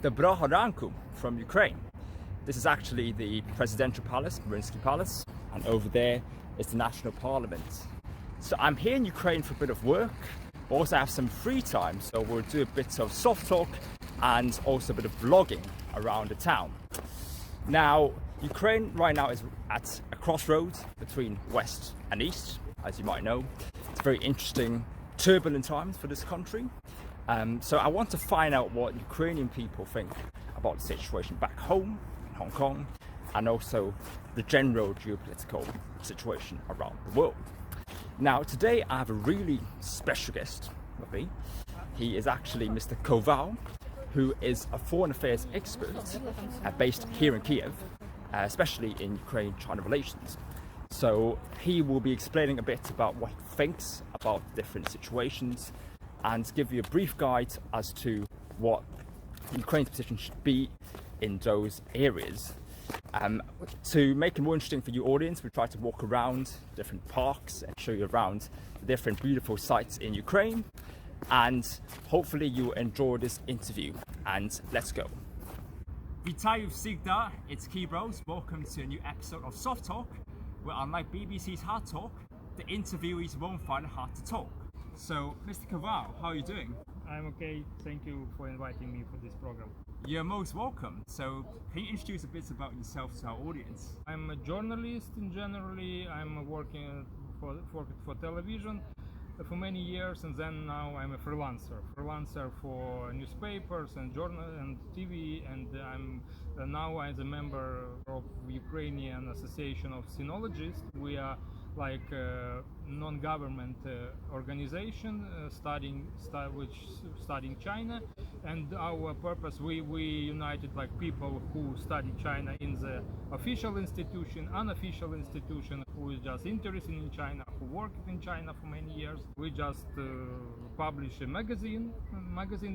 Доброго ранку from Ukraine. This is actually the presidential palace, Mariinsky Palace, and over there is the national parliament. So I'm here in Ukraine for a bit of work, but also have some free time, so we'll do a bit of soft talk and also a bit of vlogging around the town. Now, Ukraine right now is at a crossroads between west and east, as you might know. It's very interesting, turbulent times for this country. So I want to find out what Ukrainian people think about the situation back home in Hong Kong, and also the general geopolitical situation around the world. Now today I have a really special guest with me. He is actually Mr. Koval, who is a foreign affairs expert based here in Kyiv, especially in Ukraine-China relations. So he will be explaining a bit about what he thinks about different situations and give you a brief guide as to what Ukraine's position should be in those areas. To make it more interesting for your audience, we try to walk around different parks and show you around the different beautiful sites in Ukraine, and hopefully you will enjoy this interview. And let's go. Вітаю всіх, it's Keybros. Welcome to a new episode of SOFTtalk, where unlike BBC's Hard Talk, the interviewees won't find it hard to talk. So, Mr. Koval, how are you doing? I'm okay. Thank you for inviting me for this program. You're most welcome. So, can you introduce a bit about yourself to our audience? I'm a journalist in generally. I'm working for television for many years, and then now I'm a freelancer for newspapers and journal and TV, and I'm now as a member of Ukrainian Association of Sinologists. We are like a non-government organization studying China, and our purpose, we united like people who study China in the official institution, unofficial institution, who is just interested in China, who worked in China for many years. We just publish a magazine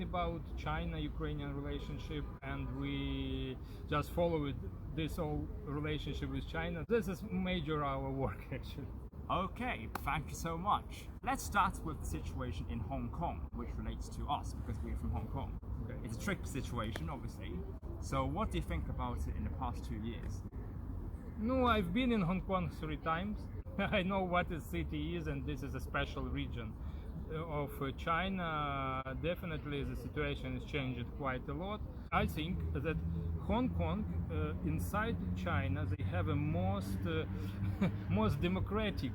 about China-Ukrainian relationship, and we just follow this whole relationship with China. This is major our work actually. Okay, thank you so much. Let's start with the situation in Hong Kong, which relates to us because we're from Hong Kong. Okay. It's a tricky situation, obviously. So what do you think about it in the past 2 years? No, I've been in Hong Kong 3 times. I know what the city is, and this is a special region of China. Definitely the situation has changed quite a lot. I think that Hong Kong, inside China, they have a most democratic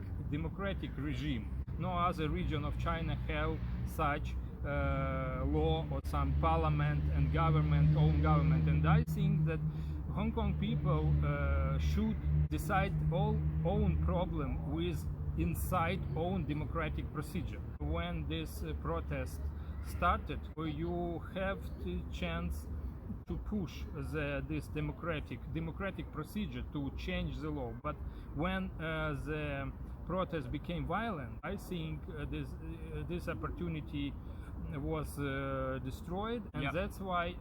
regime. No other region of China have such law or some parliament and government, own government. And I think that Hong Kong people should decide all own problem with inside own democratic procedure. When this protest started, you have the chance to push this democratic procedure to change the law. But when the protest became violent, I think this opportunity was destroyed, and that's why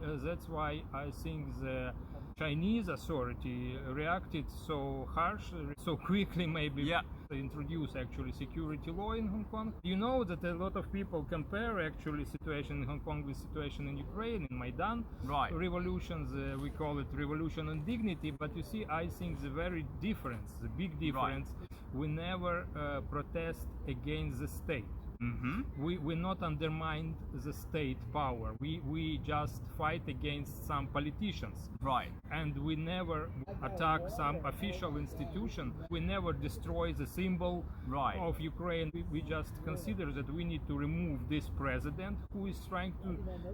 I think the Chinese authority reacted so harsh, so quickly, maybe introduce actually security law in Hong Kong. You know that a lot of people compare actually situation in Hong Kong with situation in Ukraine, in Maidan revolutions. We call it revolution and dignity, but you see, I think the big difference, we never protest against the state. We not undermine the state power. We just fight against some politicians. And we never attack some official institution. We never destroy the symbol of Ukraine. We just consider that we need to remove this president who is trying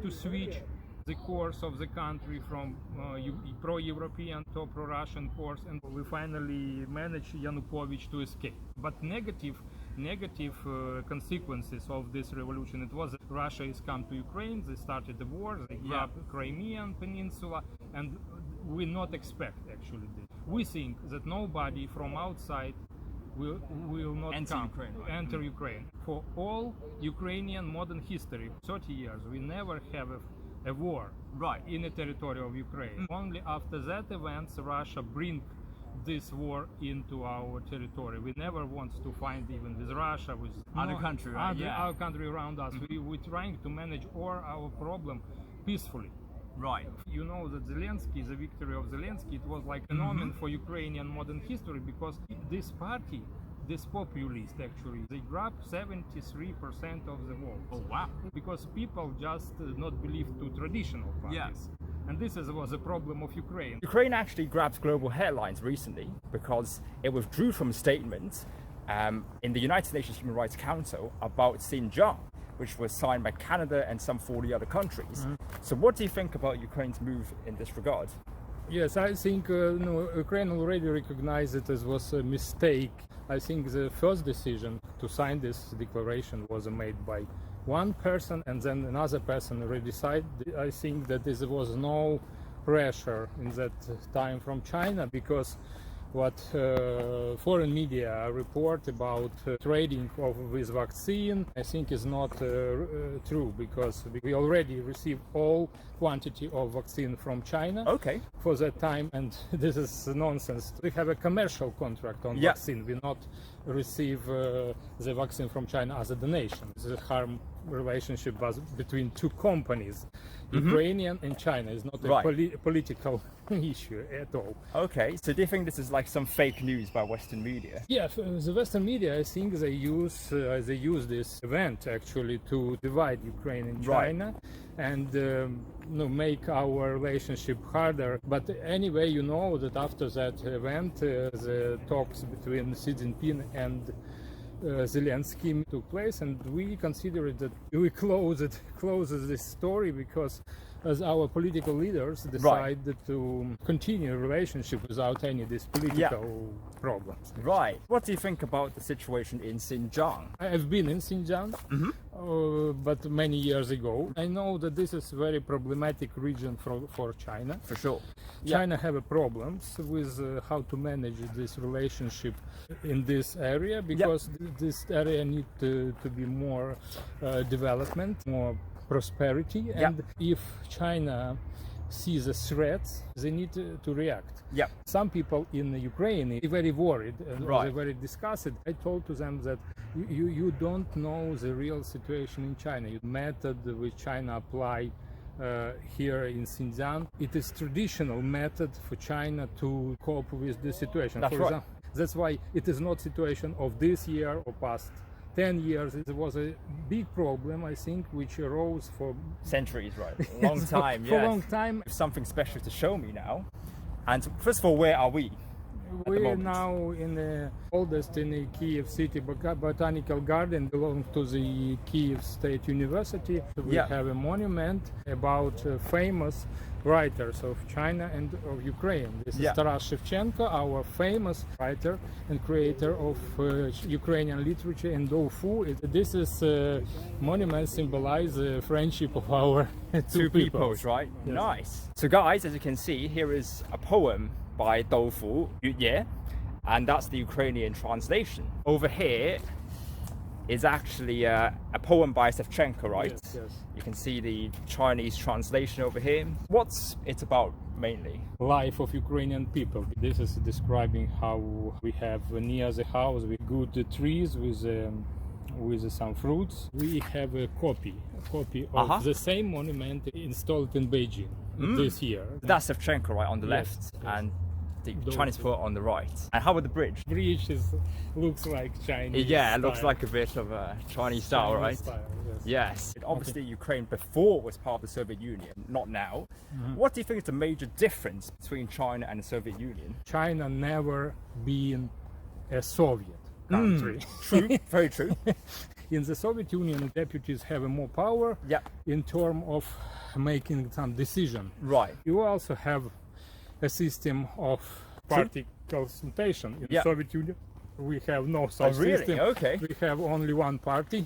to switch the course of the country from pro-European to pro-Russian course, and we finally managed Yanukovych to escape. But negative consequences of this revolution, it was that Russia has come to Ukraine, they started the war, they grabbed Crimean Peninsula, and we not expect actually this. We think that nobody from outside will not enter Ukraine. For all Ukrainian modern history, 30 years, we never have a war in the territory of Ukraine. Only after that events, Russia bring this war into our territory. We never want to find even with Russia, with other country, our country around us. We're trying to manage all our problem peacefully. Right. You know that Zelensky, the victory of Zelensky, it was like an omen for Ukrainian modern history, because this party, this populist actually, they grabbed 73% of the vote. Oh wow. Because people just not believe to traditional parties. Yeah. And this was a problem of Ukraine. Ukraine actually grabbed global headlines recently because it withdrew from a statement in the United Nations Human Rights Council about Xinjiang, which was signed by Canada and some 40 other countries. So what do you think about Ukraine's move in this regard? Yes, I think Ukraine already recognized it as was a mistake. I think the first decision to sign this declaration was made by one person, and then another person already decided. I think that there was no pressure in that time from China, because what foreign media report about trading with vaccine, I think is not true, because we already received all quantity of vaccine from China for that time, and this is nonsense. We have a commercial contract on vaccine. We not receive the vaccine from China as a donation. The harm relationship was between two companies, Ukrainian and China. Is not a political issue at all. Okay, so do you think this is like some fake news by Western media? Yeah, the Western media, I think they use this event actually to divide Ukraine and China, and make our relationship harder. But anyway, you know that after that event, the talks between Xi Jinping and Zelensky took place, and we consider that we closes this story, because as our political leaders decided to continue a relationship without any of these political problems. Right. What do you think about the situation in Xinjiang? I've been in Xinjiang, but many years ago. I know that this is a very problematic region for China. For sure. China have problems with how to manage this relationship in this area, because this area need to be more development, more prosperity, and if China sees a threat, they need to react. Some people in Ukraine are very worried, they're very disgusted. I told to them that you don't know the real situation in China. The method which China apply here in Xinjiang, it is traditional method for China to cope with the situation. That's for example, that's why it is not situation of this year or past 10 years. It was a big problem, I think, which arose for centuries, long time. For a long time. Something special to show me now. And first of all, where are we? We are now in the oldest in the Kyiv city botanical garden, belong to the Kyiv State University. We have a monument about famous writers of China and of Ukraine. This is Taras Shevchenko, our famous writer and creator of Ukrainian literature, and Doufu. This is monument symbolize the friendship of our two peoples. Right? Yes. Nice. So guys, as you can see, here is a poem by Doufu, and that's the Ukrainian translation. Over here is actually a poem by Shevchenko, right? Yes. You can see the Chinese translation over here. What's it about mainly? Life of Ukrainian people. This is describing how we have near the house with good trees with some fruits. We have a copy of the same monument installed in Beijing this year. That's Shevchenko, right, on the left, and the Chinese poet on the right. And how about the bridge? Bridge looks like Chinese. Yeah, it looks like a bit of a Chinese style, right? Style, yes. Obviously, Ukraine before was part of the Soviet Union, not now. What do you think is the major difference between China and the Soviet Union? China never been a Soviet country. True, very true. In the Soviet Union, deputies have more power in terms of making some decision. Right. You also have a system of party consultation. In the Soviet Union, we have no such system. Okay. We have only one party.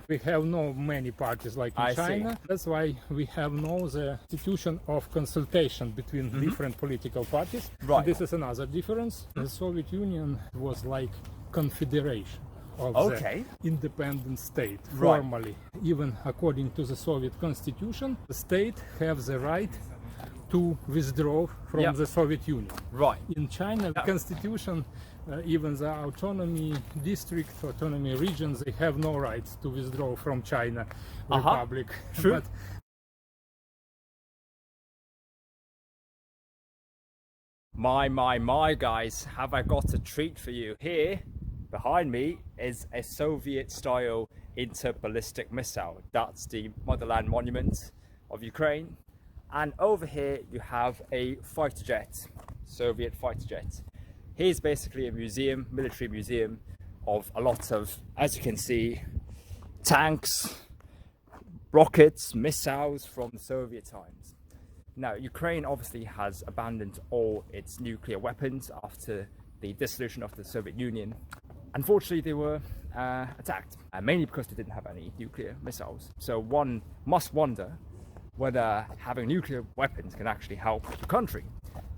We have no many parties like in China. That's why we have no the institution of consultation between different political parties. Right. This is another difference. The Soviet Union was like confederation of the independent state, formally. Even according to the Soviet constitution, the state have the right to withdraw from the Soviet Union. Right. In China, the constitution, even the autonomy district, autonomy regions, they have no rights to withdraw from China Republic. True. But My, guys, have I got a treat for you. Here, behind me, is a Soviet-style interballistic missile. That's the Motherland Monument of Ukraine. And over here, you have a fighter jet, Soviet fighter jet. Here's basically a museum, military museum, of a lot of, as you can see, tanks, rockets, missiles from the Soviet times. Now, Ukraine obviously has abandoned all its nuclear weapons after the dissolution of the Soviet Union. Unfortunately, they were attacked, mainly because they didn't have any nuclear missiles. So one must wonder whether having nuclear weapons can actually help the country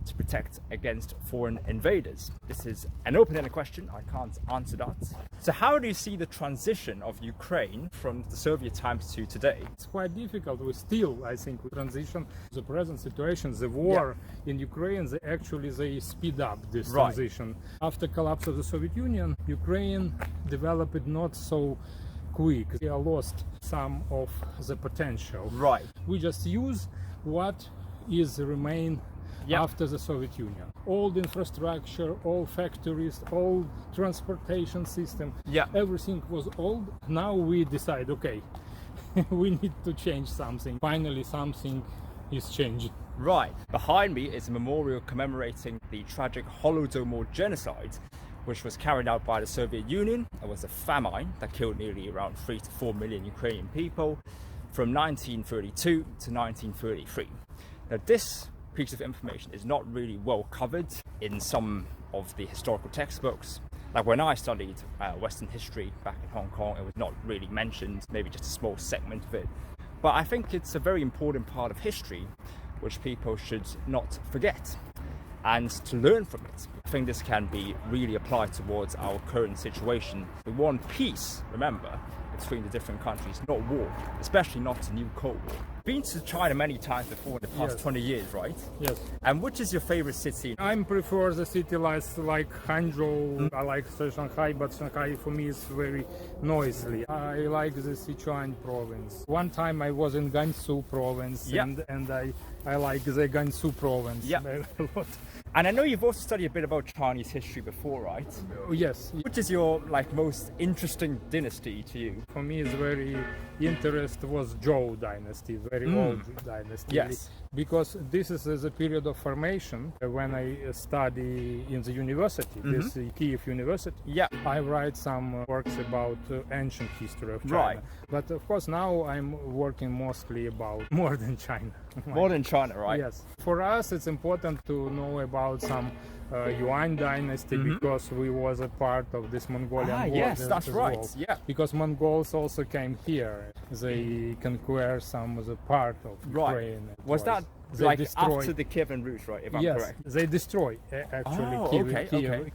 to protect against foreign invaders. This is an open-ended question, I can't answer that. So how do you see the transition of Ukraine from the Soviet times to today? It's quite difficult. We still, I think, we transition the present situation, the war in Ukraine, they speed up this transition. After collapse of the Soviet Union, Ukraine developed not so quick. They lost some of the potential. Right. We just use what is remain after the Soviet Union. All the infrastructure, all factories, all transportation system, everything was old. Now we decide, okay, we need to change something. Finally, something is changed. Right. Behind me is a memorial commemorating the tragic Holodomor genocide, which was carried out by the Soviet Union. It was a famine that killed nearly around 3 to 4 million Ukrainian people from 1932 to 1933. Now, this piece of information is not really well covered in some of the historical textbooks. Like when I studied Western history back in Hong Kong, it was not really mentioned, maybe just a small segment of it. But I think it's a very important part of history which people should not forget and to learn from it. I think this can be really applied towards our current situation. We want peace, remember, between the different countries, not war, especially not a new Cold War. Been to China many times before in the past 20 years, right? Yes. And which is your favorite city? I prefer the city like Hangzhou. I like Shanghai, but Shanghai for me is very noisy. I like the Sichuan province. One time I was in Gansu province, and I like the Gansu province a lot. And I know you've also studied a bit about Chinese history before, right? Yes. Which is your most interesting dynasty to you? For me, it's very interesting was Zhou dynasty, very old dynasty. Yes. Because this is the period of formation when I study in the university, this Kyiv University. Yeah. I write some works about ancient history of China. Right. But of course now I'm working mostly about modern China. Modern China, right? Yes. For us it's important to know about some Yuan dynasty because we was a part of this Mongolian war. Yes, that's right. Well. Yeah. Because Mongols also came here. They conquer some of the part of Ukraine. Was that after the Kiev and Rus, right? If I'm correct. They destroy actually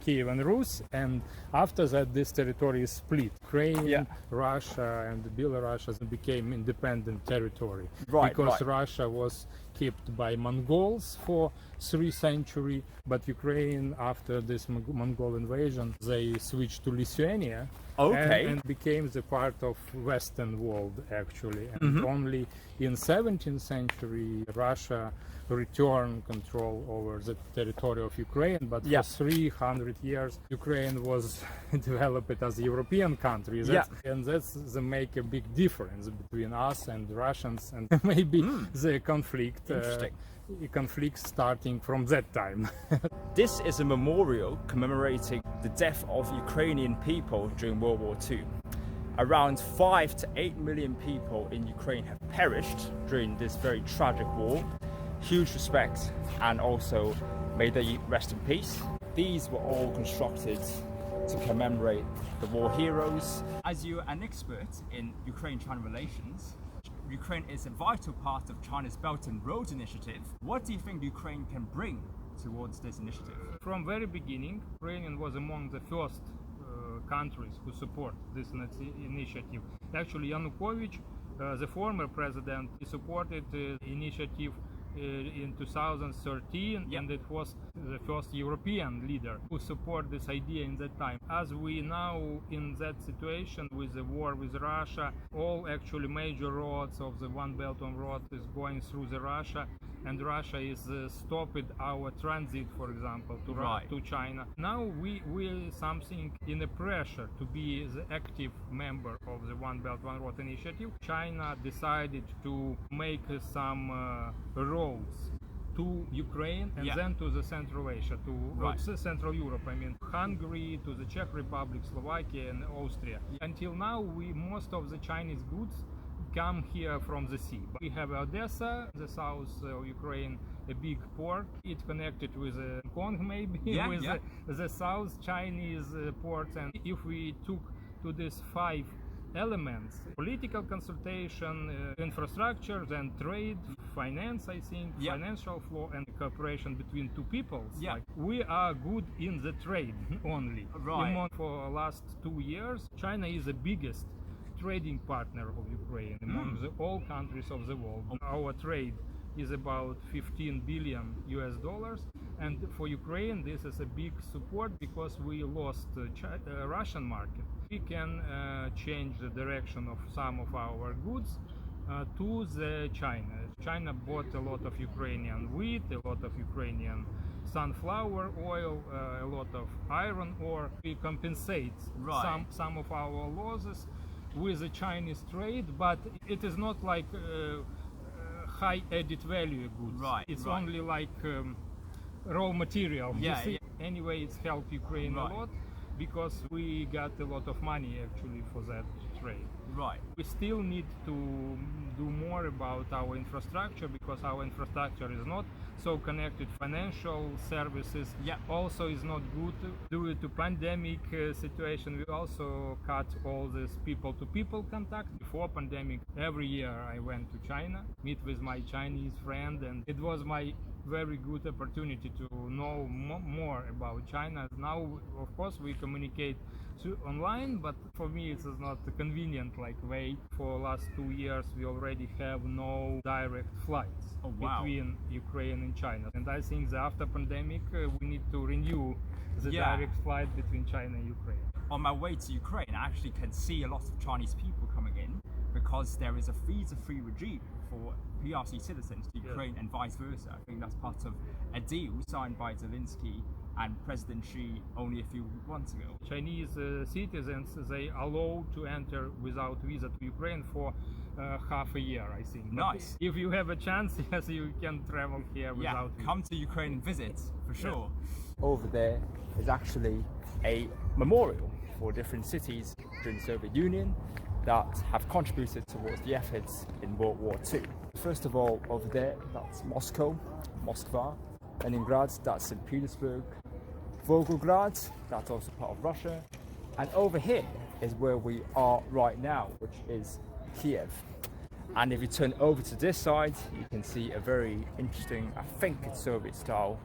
Kyiv and Rus, and after that this territory is split. Ukraine, Russia and Belarus became independent territory. Right. Because Russia was kept by Mongols for 3 centuries, but Ukraine, after this Mongol invasion, they switched to Lithuania and became the part of Western world actually. And only in 17th century Russia returned control over the territory of Ukraine, but for 300 years Ukraine was developed as a European country. And that's the make a big difference between us and Russians, and maybe the conflict starting from that time. This is a memorial commemorating the death of Ukrainian people during World War II. Around 5 to 8 million people in Ukraine have perished during this very tragic war. Huge respect, and also may they rest in peace. These were all constructed to commemorate the war heroes. As you're an expert in Ukraine-China relations, Ukraine is a vital part of China's Belt and Road Initiative. What do you think Ukraine can bring towards this initiative? From very beginning, Ukraine was among the first countries who support this initiative. Actually, Yanukovych, the former president, he supported the initiative in 2013, and it was the first European leader who supported this idea in that time. As we now in that situation with the war with Russia, all actually major roads of the One Belt One Road is going through the Russia, and Russia is stopping our transit, for example, to China. Now we something in a pressure to be the active member of the One Belt One Road initiative. China decided to make some roads to Ukraine and then to the Central Asia, to Central Europe. I mean, Hungary, to the Czech Republic, Slovakia, and Austria. Until now, most of the Chinese goods come here from the sea. We have Odessa, the south of Ukraine, a big port. It connected with Hong Kong, maybe, with the south Chinese ports. And if we took to these 5 elements: political consultation, infrastructure, then trade, finance, I think, financial flow, and cooperation between two peoples. Like, we are good in the trade only. For the last 2 years, China is the biggest trading partner of Ukraine among all countries of the world. Our trade is about $15 billion, and for Ukraine this is a big support because we lost the Russian market. We can change the direction of some of our goods to the China. China bought a lot of Ukrainian wheat, a lot of Ukrainian sunflower oil, a lot of iron ore. We compensate some of our losses with the Chinese trade, but it is not like high added value goods. It's only like raw material. Anyway, it's helped Ukraine a lot because we got a lot of money actually for that trade. We still need to do more about our infrastructure because our infrastructure is not so connected. Financial services also is not good due to pandemic situation. We also cut all this people-to-people contact. Before pandemic, every year I went to China, meet with my Chinese friend, and it was my very good opportunity to know more about China. Now, of course, we communicate online, but for me it is not a convenient way. For last 2 years we already have no direct flights between Ukraine and China, and I think that after pandemic we need to renew the direct flight between China and Ukraine. On my way to Ukraine, I actually can see a lot of Chinese people coming in because there is a visa-free regime for PRC citizens to Ukraine and vice versa. I think that's part of a deal signed by Zelensky and President Xi only a few months ago. Chinese citizens, they allow to enter without visa to Ukraine for half a year, I think. Nice. But if you have a chance, yes, you can travel here without visa. Come to Ukraine and visit, for sure. Over there is actually a memorial for different cities during the Soviet Union that have contributed towards the efforts in World War II. First of all, over there, that's Moscow, Moskva. Leningrad, that's St. Petersburg. Volgograd, that's also part of Russia. And over here is where we are right now, which is Kyiv. And if you turn over to this side, you can see a very interesting, I think it's Soviet-style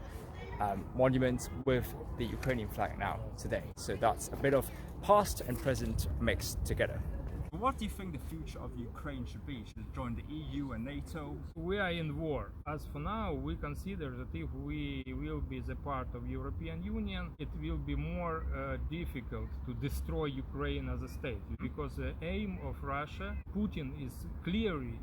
monument with the Ukrainian flag now today. So that's a bit of past and present mixed together. What do you think the future of Ukraine should be? Should it join the EU and NATO? We are in war. As for now, we consider that if we will be the part of European Union, it will be more difficult to destroy Ukraine as a state. Because the aim of Russia, Putin is clearly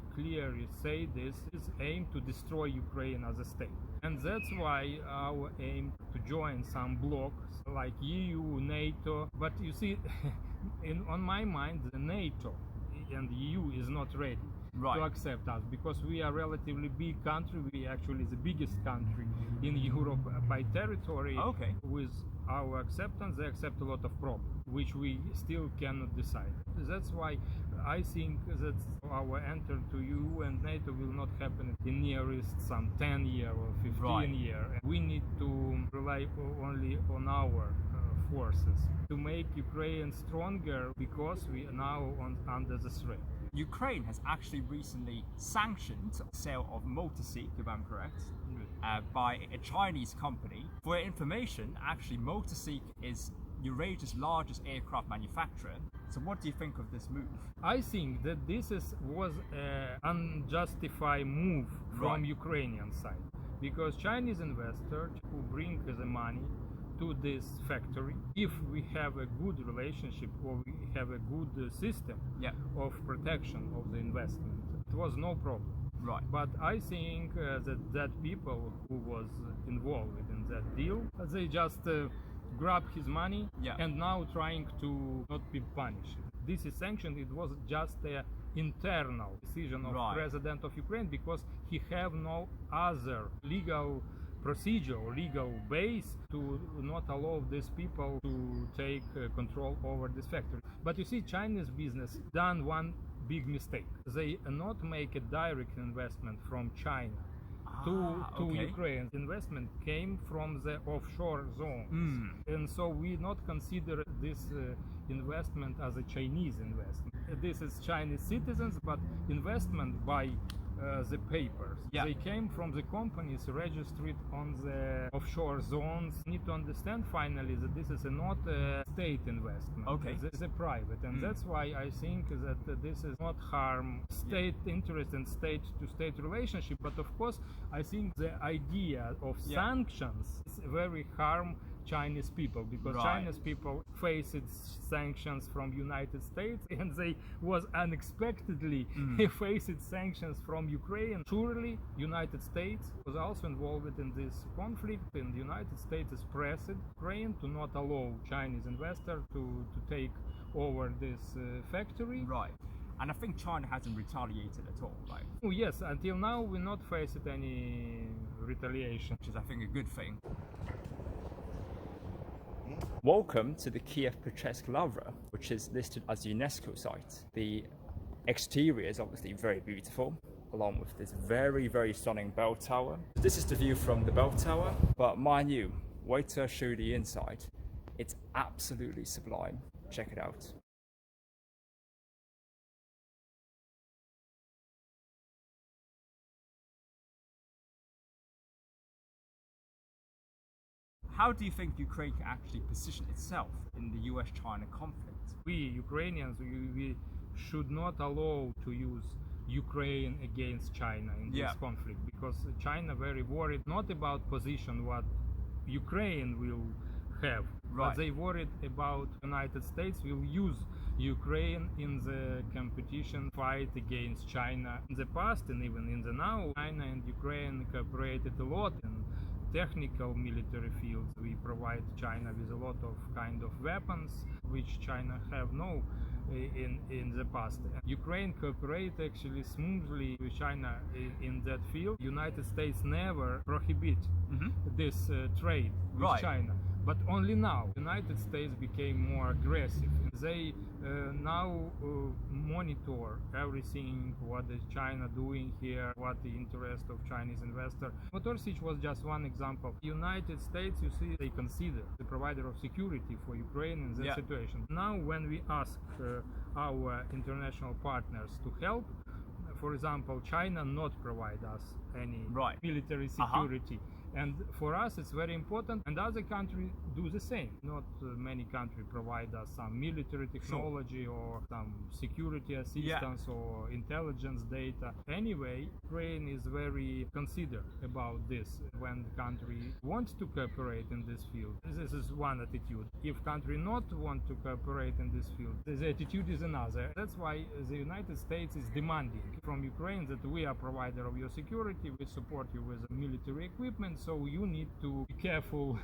say this, is aim to destroy Ukraine as a state. And that's why our aim to join some blocks like EU, NATO. But you see, on my mind, the NATO and the EU is not ready to accept us because we are a relatively big country. We actually the biggest country in Europe by territory. With our acceptance, they accept a lot of problems, which we still cannot decide. That's why I think that our enter to EU and NATO will not happen in nearest some 10 year or 15 year. We need to rely only on our forces to make Ukraine stronger because we are now under the threat. Ukraine has actually recently sanctioned the sale of Oleksiy, if I'm correct, by a Chinese company. For your information, actually Oleksiy is Eurasia's largest aircraft manufacturer. So what do you think of this move? I think that was an unjustified move from Ukrainian side, because Chinese investors who bring the money to this factory, if we have a good relationship or we have a good system of protection of the investment, it was no problem. Right. But I think that people who was involved in that deal, they just grab his money and now trying to not be punished. This is sanctioned. It was just an internal decision of President of Ukraine, because he have no other legal procedure or legal base to not allow these people to take control over this factory. But you see, Chinese business done one big mistake. They not make a direct investment from China to Ukraine. Investment came from the offshore zones, and so we not consider this investment as a Chinese investment. This is Chinese citizens, but investment by the papers. They came from the companies registered on the offshore zones. Need to understand finally that this is not a state investment. This is a private, and that's why I think that this is not harm state interest and state-to-state relationship. But of course, I think the idea of sanctions is very harm Chinese people, because Chinese people faced sanctions from United States, and they was unexpectedly faced sanctions from Ukraine. Surely United States was also involved in this conflict, and the United States is pressed Ukraine to not allow Chinese investor to take over this factory. Right. And I think China hasn't retaliated at all, right? Oh, yes, until now we not faced any retaliation, which is I think a good thing. Welcome to the Kyiv-Pechsk Lavra, which is listed as a UNESCO site. The exterior is obviously very beautiful, along with this very, very stunning bell tower. This is the view from the bell tower, but mind you, wait till I show you the inside. It's absolutely sublime. Check it out. How do you think Ukraine can actually position itself in the US-China conflict? We Ukrainians, we should not allow to use Ukraine against China in this conflict, because China very worried not about position what Ukraine will have, but they worried about United States will use Ukraine in the competition fight against China. In the past and even in the now, China and Ukraine cooperated a lot in technical military fields. We provide China with a lot of kind of weapons which China have no in the past. Ukraine cooperate actually smoothly with China in that field. United States never prohibit this trade with China. But only now, United States became more aggressive. They now monitor everything, what is China doing here, what the interest of Chinese investor. Sich was just one example. United States, you see, they consider the provider of security for Ukraine in that situation. Now, when we ask our international partners to help, for example, China not provide us any military security. And for us, it's very important, and other countries do the same. Not many countries provide us some military technology or some security assistance or intelligence data. Anyway, Ukraine is very considerate about this when the country wants to cooperate in this field. This is one attitude. If country not want to cooperate in this field, the attitude is another. That's why the United States is demanding from Ukraine that we are provider of your security, we support you with military equipment, so you need to be careful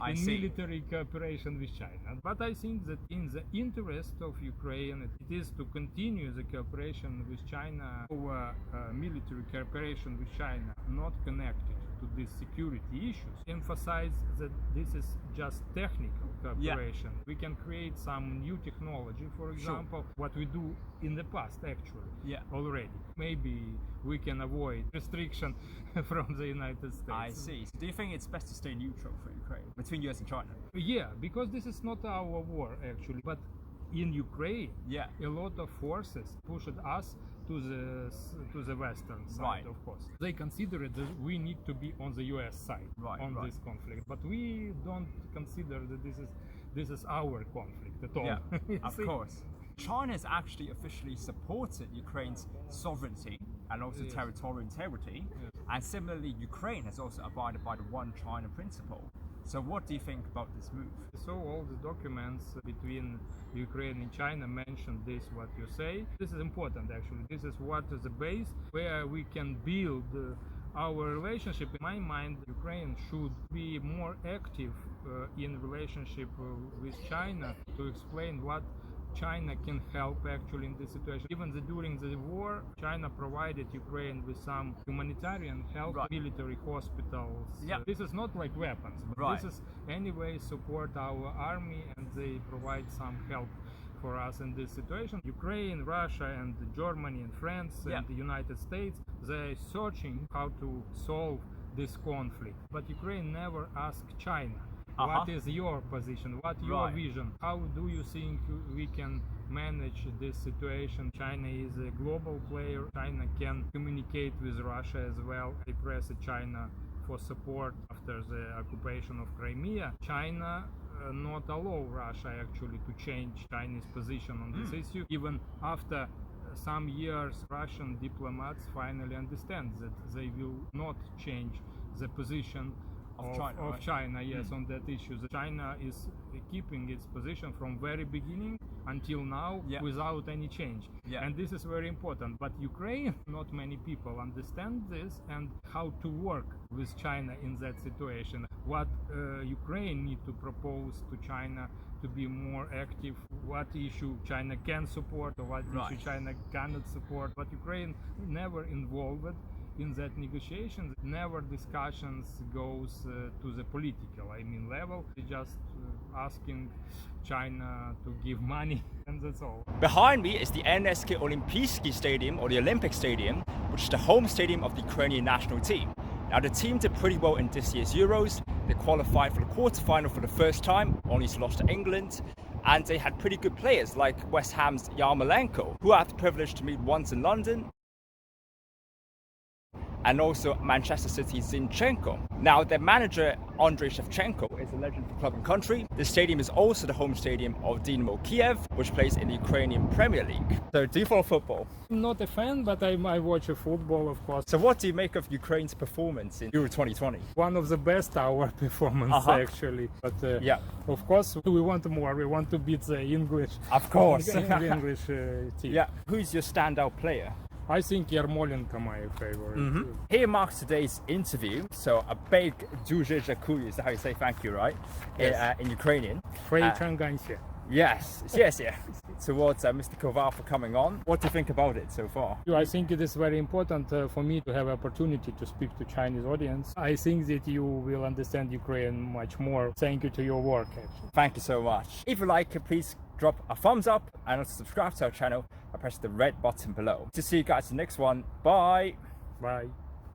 in military cooperation with China. But I think that in the interest of Ukraine, it is to continue the cooperation with China, or military cooperation with China, not connected to these security issues. Emphasize that this is just technical cooperation. We can create some new technology, for example, what we do in the past actually already. Maybe we can avoid restriction from the United States. I see. So do you think it's best to stay neutral for Ukraine between US and China? Yeah, because this is not our war actually, but in Ukraine, a lot of forces pushed us to the western side, of course. They consider that we need to be on the US side on this conflict, but we don't consider that this is this is our conflict at all. Yeah, of course. China has actually officially supported Ukraine's sovereignty and also territorial integrity, and similarly Ukraine has also abided by the One China principle. So what do you think about this move? So all the documents between Ukraine and China mention this, what you say. This is important actually. This is what is the base where we can build our relationship. In my mind, Ukraine should be more active in relationship with China to explain what China can help actually in this situation. Even during the war, China provided Ukraine with some humanitarian help, military hospitals. This is not like weapons, but this is anyway support our army, and they provide some help for us in this situation. Ukraine, Russia, and Germany, and France, and the United States, they're searching how to solve this conflict. But Ukraine never asked China. What is your position? What your vision? How do you think we can manage this situation? China is a global player. China can communicate with Russia as well. They press China for support after the occupation of Crimea. China not allow Russia actually to change Chinese position on this issue. Even after some years, Russian diplomats finally understand that they will not change the position of China, on that issue. China is keeping its position from very beginning until now without any change. And this is very important. But Ukraine, not many people understand this and how to work with China in that situation. What Ukraine need to propose to China to be more active, what issue China can support or what issue China cannot support. But Ukraine never involved in that negotiation. Never discussions goes to the political, level. They just asking China to give money, and that's all. Behind me is the NSK Olimpijski Stadium, or the Olympic Stadium, which is the home stadium of the Ukrainian national team. Now the team did pretty well in this year's Euros. They qualified for the quarterfinal for the first time, only lost to England. And they had pretty good players like West Ham's Yarmolenko, who I had the privilege to meet once in London, and also Manchester City's Zinchenko. Now, their manager, Andrei Shevchenko, is a legend for club and country. The stadium is also the home stadium of Dynamo Kyiv, which plays in the Ukrainian Premier League. So, do you follow football? I'm not a fan, but I watch football, of course. So, what do you make of Ukraine's performance in Euro 2020? One of the best our performance, actually. But of course, we want more. We want to beat the English. Of course. The English team. Who's your standout player? I think Yarmolenko my favorite. Here marks today's interview. So a big duże dziękuję is how you say thank you, right? In Ukrainian. Yes. Towards Mr. Koval for coming on. What do you think about it so far? I think it is very important for me to have opportunity to speak to Chinese audience. I think that you will understand Ukraine much more. Thank you to your work, actually. Thank you so much. If you like it, please drop a thumbs up and also subscribe to our channel by pressing the red button below. To see you guys in the next one. Bye. Bye.